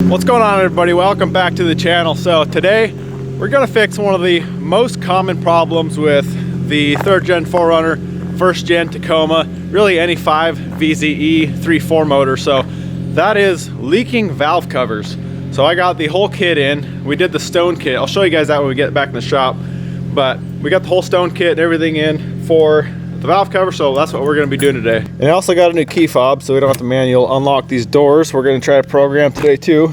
What's going on, everybody? Welcome back to the channel. So today we're going to fix one of the most common problems with the 3rd gen 4Runner, 1st gen Tacoma, really any 5 VZE 3.4 motor. So that is leaking valve covers. So I got the whole kit in. We did the stone kit. I'll show you guys that when we get back in the shop. But we got the whole stone kit and everything in for the valve cover, so that's what we're going to be doing today. And I also got a new key fob, so we don't have to manual unlock these doors. We're going to try to program today too.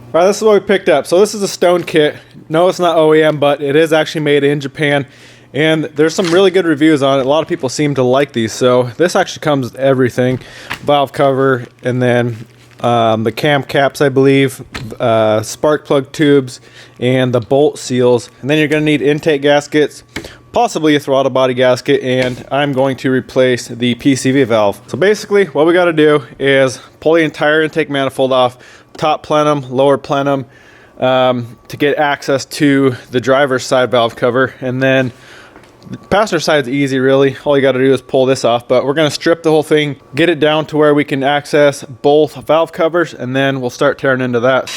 All right, this is what we picked up. So this is a stone kit. No, it's not OEM, but it is actually made in Japan. And there's some really good reviews on it. A lot of people seem to like these. So this actually comes with everything. Valve cover, and then the cam caps, I believe, spark plug tubes, and the bolt seals. And then you're gonna need intake gaskets, possibly a throttle body gasket, and I'm going to replace the PCV valve. So basically what we gotta do is pull the entire intake manifold off, top plenum, lower plenum, to get access to the driver's side valve cover. And then the passenger side's easy, really. All you got to do is pull this off, but we're going to strip the whole thing, get it down to where we can access both valve covers, and then we'll start tearing into that.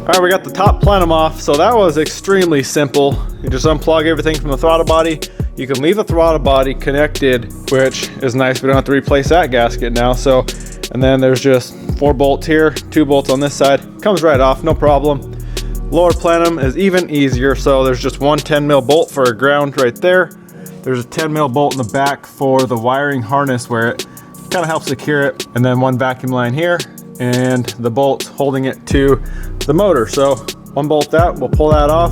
All right, we got the top plenum off, so that was extremely simple. You just unplug everything from the throttle body. You can leave the throttle body connected, which is nice. We don't have to replace that gasket now. So, and then there's just 4 bolts here, 2 bolts on this side. Comes right off, no problem. Lower plenum is even easier. So there's just one 10mm bolt for a ground right there. There's a 10mm bolt in the back for the wiring harness where it kind of helps secure it. And then one vacuum line here, and the bolt holding it to the motor. So one bolt out, we'll pull that off.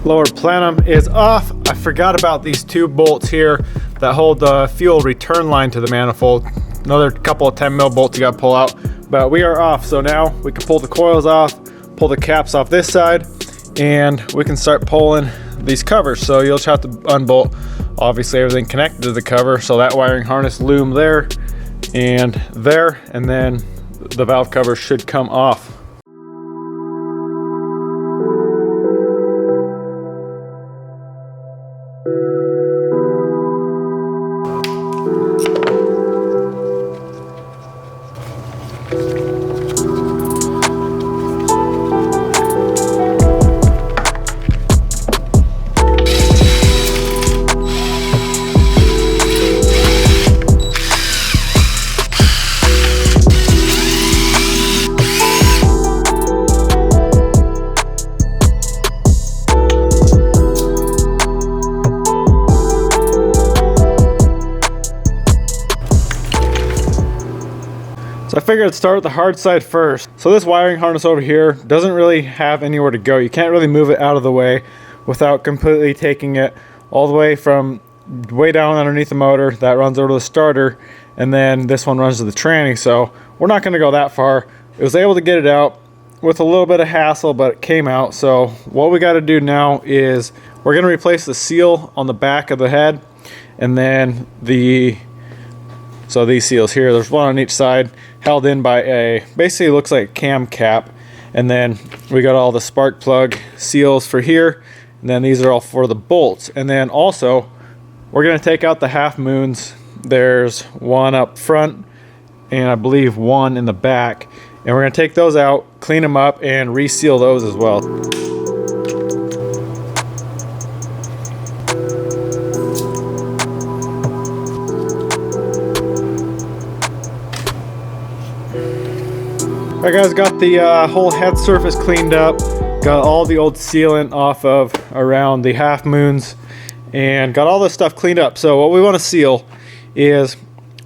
Lower plenum is off. I forgot about these 2 bolts here that hold the fuel return line to the manifold. Another couple of 10mm bolts you gotta pull out, but we are off. So now we can pull the coils off, pull the caps off this side, and we can start pulling these covers. So you'll just have to unbolt, obviously, everything connected to the cover. So that wiring harness loom there, and then the valve cover should come off. I figured I'd start with the hard side first. So this wiring harness over here doesn't really have anywhere to go. You can't really move it out of the way without completely taking it all the way from way down underneath the motor that runs over to the starter, and then this one runs to the tranny. So we're not going to go that far. It was able to get it out with a little bit of hassle, but it came out. So what we got to do now is we're going to replace the seal on the back of the head, and then these seals here, there's one on each side held in by a, basically looks like a cam cap, and then we got all the spark plug seals for here, and then these are all for the bolts. And then also we're going to take out the half moons. There's one up front and I believe one in the back, and we're going to take those out, clean them up, and reseal those as well. Alright guys, got the whole head surface cleaned up, got all the old sealant off of around the half moons, and got all this stuff cleaned up. So what we want to seal is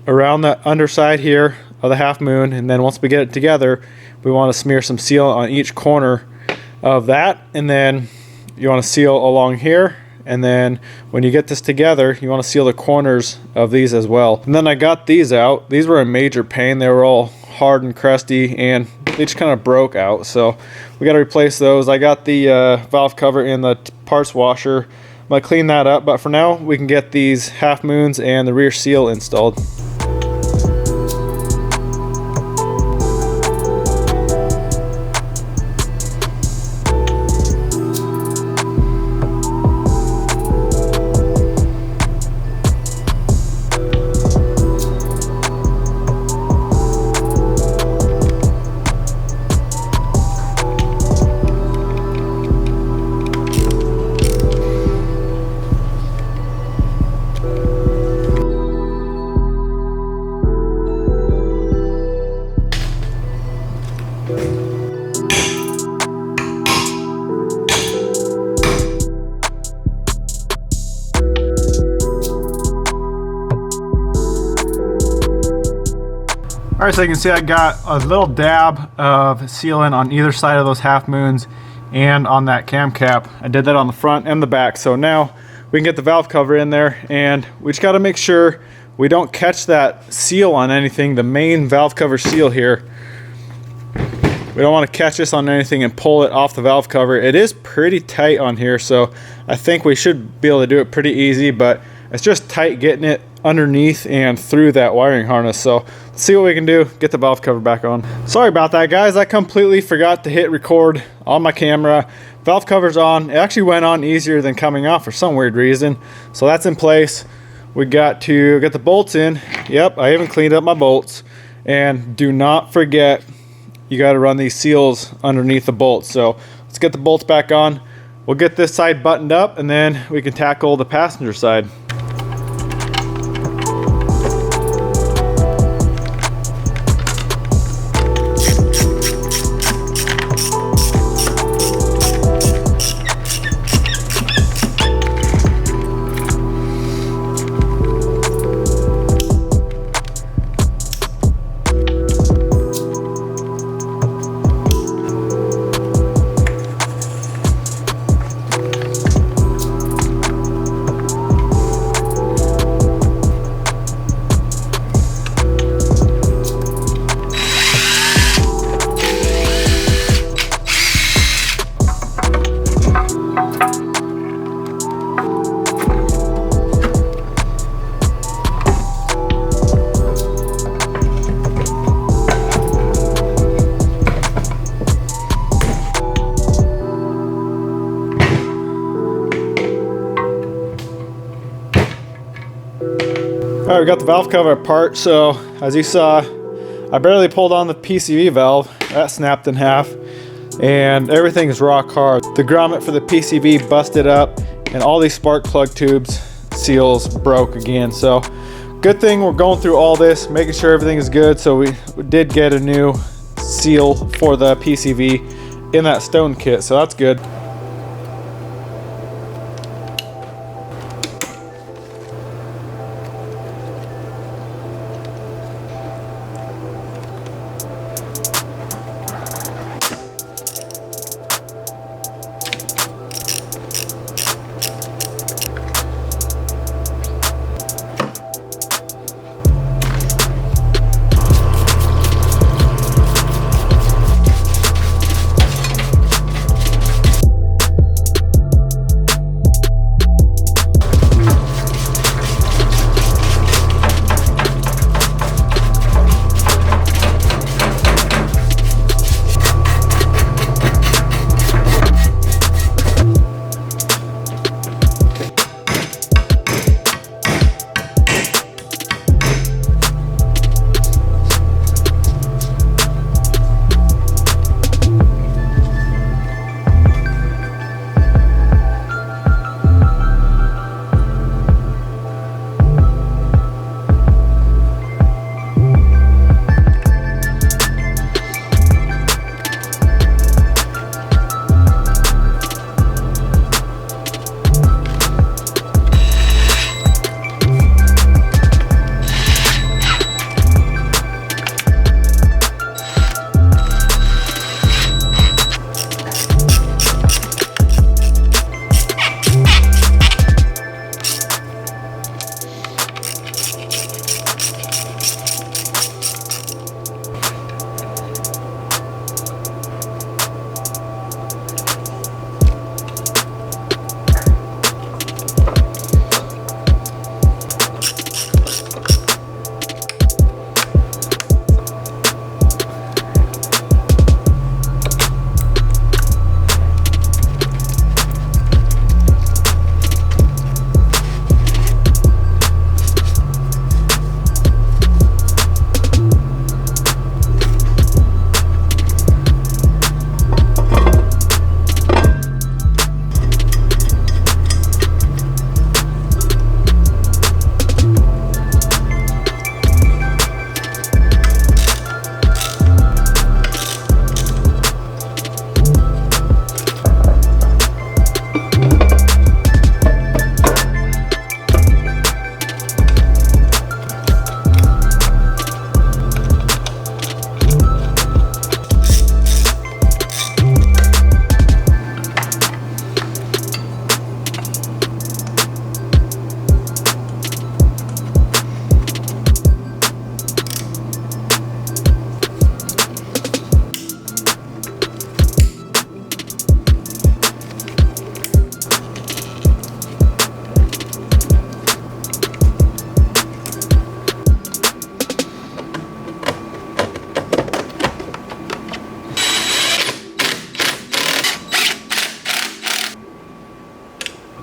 around the underside here of the half moon, and then once we get it together, we want to smear some seal on each corner of that, and then you want to seal along here, and then when you get this together, you want to seal the corners of these as well. And then I got these out. These were a major pain. They were all hard and crusty, and they just kind of broke out, so we got to replace those. I got the valve cover in the parts washer. I'm gonna clean that up, but for now we can get these half moons and the rear seal installed. Alright, so you can see I got a little dab of sealant on either side of those half moons and on that cam cap. I did that on the front and the back. So now we can get the valve cover in there, and we just got to make sure we don't catch that seal on anything, the main valve cover seal here. We don't want to catch this on anything and pull it off the valve cover. It is pretty tight on here, so I think we should be able to do it pretty easy, but it's just tight getting it underneath and through that wiring harness. So let's see what we can do, get the valve cover back on. Sorry about that guys, I completely forgot to hit record on my camera. Valve cover's on. It actually went on easier than coming off for some weird reason. So that's in place. We got to get the bolts in. Yep, I even cleaned up my bolts. And do not forget, you got to run these seals underneath the bolts. So let's get the bolts back on. We'll get this side buttoned up, and then we can tackle the passenger side. Alright, we got the valve cover apart. So as you saw, I barely pulled on the PCV valve. That snapped in half, and everything is rock hard. The grommet for the PCV busted up, and all these spark plug tubes seals broke again. So good thing we're going through all this, making sure everything is good. So we did get a new seal for the PCV in that stone kit, so that's good.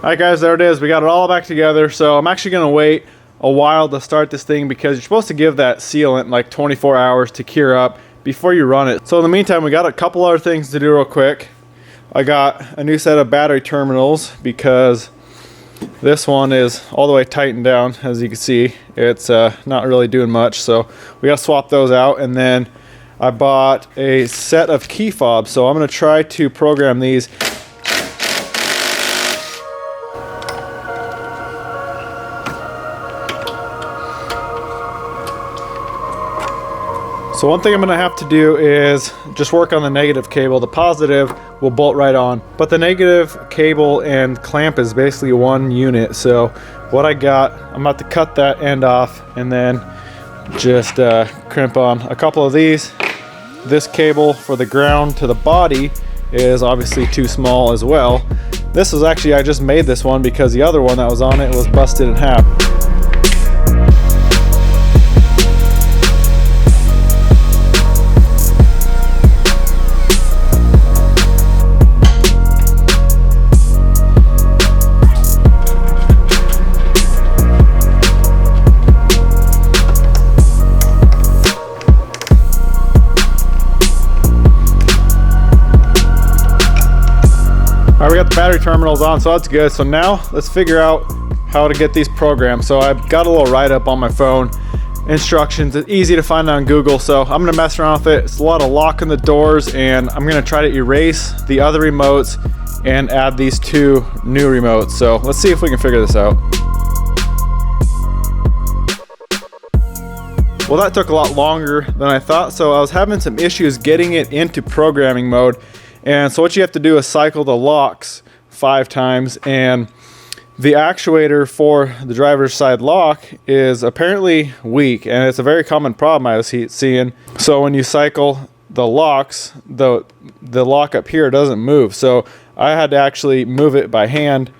Alright guys, there it is. We got it all back together. So I'm actually going to wait a while to start this thing because you're supposed to give that sealant like 24 hours to cure up before you run it. So in the meantime, we got a couple other things to do real quick. I got a new set of battery terminals because this one is all the way tightened down. As you can see, it's not really doing much, so we got to swap those out. And then I bought a set of key fobs, so I'm going to try to program these. So one thing I'm going to have to do is just work on the negative cable. The positive will bolt right on, but the negative cable and clamp is basically one unit. So what I got, I'm about to cut that end off and then just crimp on a couple of these. This cable for the ground to the body is obviously too small as well. This was actually, I just made this one because the other one that was on it was busted in half. Alright, we got the battery terminals on, so that's good. So now let's figure out how to get these programmed. So I've got a little write-up on my phone, instructions. It's easy to find on Google, so I'm gonna mess around with it. It's a lot of locking the doors, and I'm gonna try to erase the other remotes and add these two new remotes. So let's see if we can figure this out. Well, that took a lot longer than I thought, so I was having some issues getting it into programming mode. And so what you have to do is cycle the locks 5 times, and the actuator for the driver's side lock is apparently weak, and it's a very common problem I was seeing. So when you cycle the locks, the lock up here doesn't move. So I had to actually move it by hand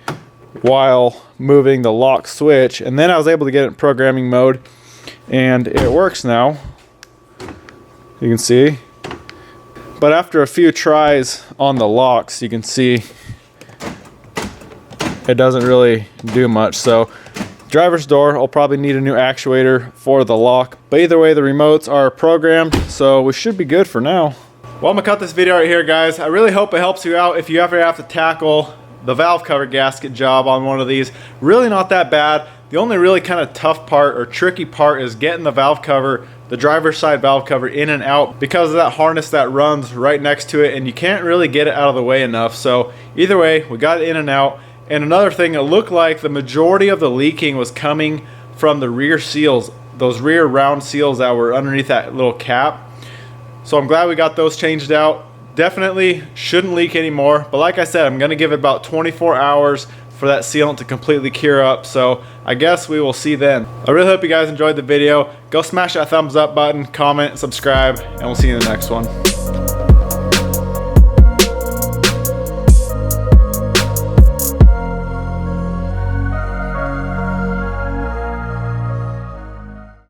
while moving the lock switch, and then I was able to get it in programming mode, and it works now. You can see. But after a few tries on the locks, you can see it doesn't really do much. So driver's door, I'll probably need a new actuator for the lock. But either way, the remotes are programmed, so we should be good for now. Well, I'm gonna cut this video right here, guys. I really hope it helps you out if you ever have to tackle the valve cover gasket job on one of these. Really not that bad. The only really kind of tough part or tricky part is getting the valve cover, the driver's side valve cover, in and out because of that harness that runs right next to it, and you can't really get it out of the way enough. So either way, we got it in and out. And another thing, it looked like the majority of the leaking was coming from the rear seals, those rear round seals that were underneath that little cap. So I'm glad we got those changed out. Definitely shouldn't leak anymore, but like I said, I'm gonna give it about 24 hours for that sealant to completely cure up, so I guess we will see then. I really hope you guys enjoyed the video. Go smash that thumbs up button, comment, subscribe, and we'll see you in the next one.